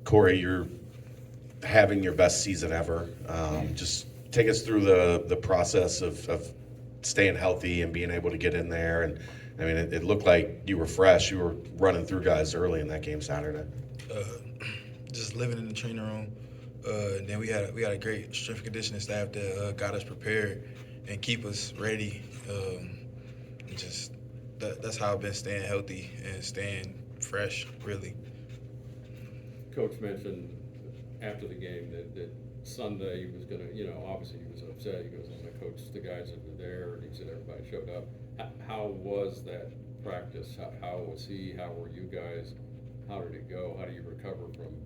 Corey, you're having your best season ever. Just take us through the process of staying healthy and being able to get in there. And I mean, it looked like you were fresh. You were running through guys early in that game Saturday. Uh, just living in the training room. And then we had a great strength conditioning staff that got us prepared and keep us ready. And just that's how I've been staying healthy and staying fresh, really. Coach mentioned after the game that Sunday he was going to, obviously he was upset. He goes, I'm going to coach the guys that were there, and he said everybody showed up. How was that practice? How was he? How were you guys? How did it go? How do you recover from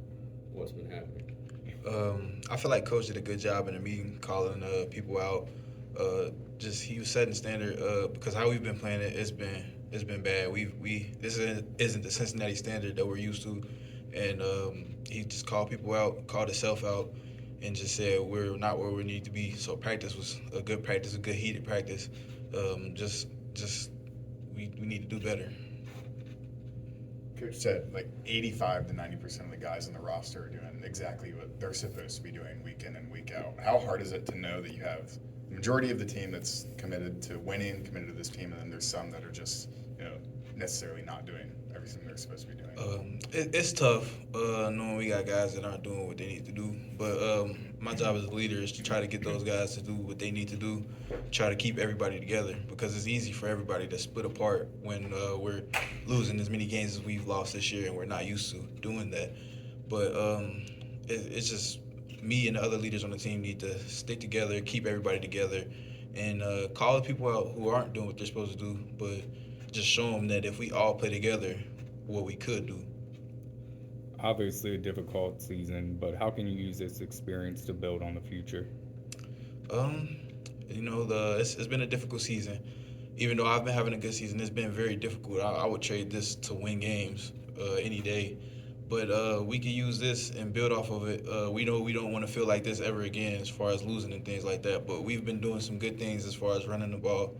what's been happening? I feel like Coach did a good job in the meeting, calling people out. Just he was setting standard because how we've been playing it's been bad. This isn't the Cincinnati standard that we're used to, and he just called people out, called himself out, and just said we're not where we need to be. So practice was a good practice, a good heated practice. Just we need to do better. Coach said like 85 to 90% of the guys on the roster are doing exactly what they're supposed to be doing week in and week out. How hard is it to know that you have the majority of the team that's committed to winning, committed to this team, and then there's some that are just, necessarily not doing everything they're supposed to be doing? It's tough knowing we got guys that aren't doing what they need to do. But my job as a leader is to try to get those guys to do what they need to do, try to keep everybody together because it's easy for everybody to split apart when we're losing as many games as we've lost this year and we're not used to doing that. But it's just me and the other leaders on the team need to stick together, keep everybody together, and call the people out who aren't doing what they're supposed to do, but just show them that if we all play together, what we could do. Obviously a difficult season, but how can you use this experience to build on the future? It's been a difficult season. Even though I've been having a good season, it's been very difficult. I would trade this to win games any day. But we can use this and build off of it. We know we don't want to feel like this ever again as far as losing and things like that. But we've been doing some good things as far as running the ball.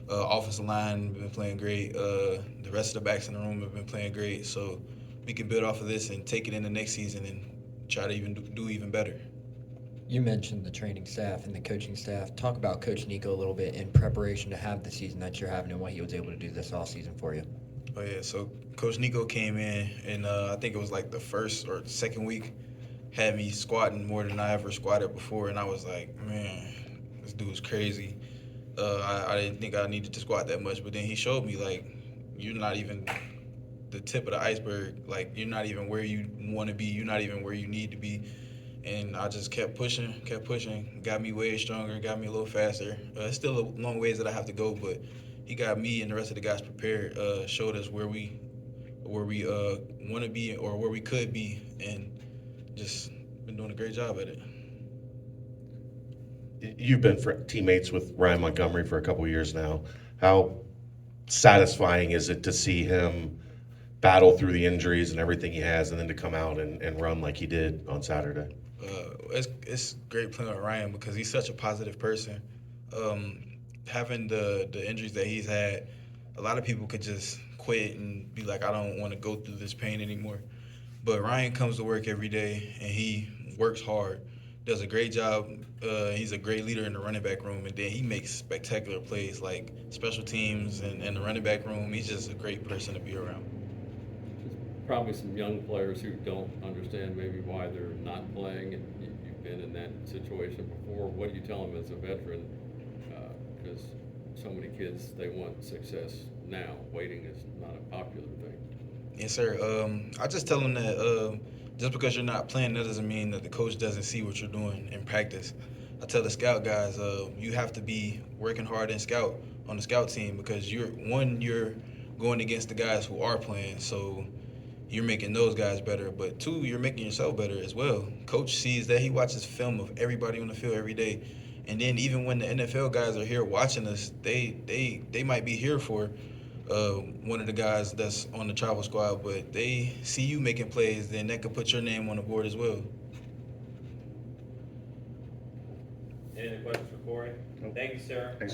Offensive line been playing great. The rest of the backs in the room have been playing great. So we can build off of this and take it in the next season and try to even do even better. You mentioned the training staff and the coaching staff. Talk about Coach Nico a little bit in preparation to have the season that you're having and what he was able to do this off season for you. Oh yeah, so Coach Nico came in and I think it was like the first or second week, had me squatting more than I ever squatted before, and I was like, man, this dude's crazy. I didn't think I needed to squat that much, but then he showed me like you're not even the tip of the iceberg. Like you're not even where you want to be. You're not even where you need to be. And I just kept pushing, got me way stronger, got me a little faster. It's still a long ways that I have to go, but he got me and the rest of the guys prepared, showed us where we want to be or where we could be, and just been doing a great job at it. You've been teammates with Ryan Montgomery for a couple of years now. How satisfying is it to see him battle through the injuries and everything he has, and then to come out and run like he did on Saturday? It's great playing with Ryan because he's such a positive person. Having the injuries that he's had, a lot of people could just quit and be like, I don't want to go through this pain anymore. But Ryan comes to work every day and he works hard, does a great job. He's a great leader in the running back room, and then he makes spectacular plays like special teams and the running back room. He's just a great person to be around. Probably some young players who don't understand maybe why they're not playing, and you've been in that situation before. What do you tell them as a veteran? Because so many kids, they want success now. Waiting is not a popular thing. Yes, sir. I just tell them that just because you're not playing, that doesn't mean that the coach doesn't see what you're doing in practice. I tell the scout guys, you have to be working hard in scout on the scout team because you're going against the guys who are playing, so you're making those guys better. But two, you're making yourself better as well. Coach sees that. He watches film of everybody on the field every day, and then even when the NFL guys are here watching us, they might be here for one of the guys that's on the travel squad, but they see you making plays, then that could put your name on the board as well. Any other questions for Corey? Thank you, sir. Thanks.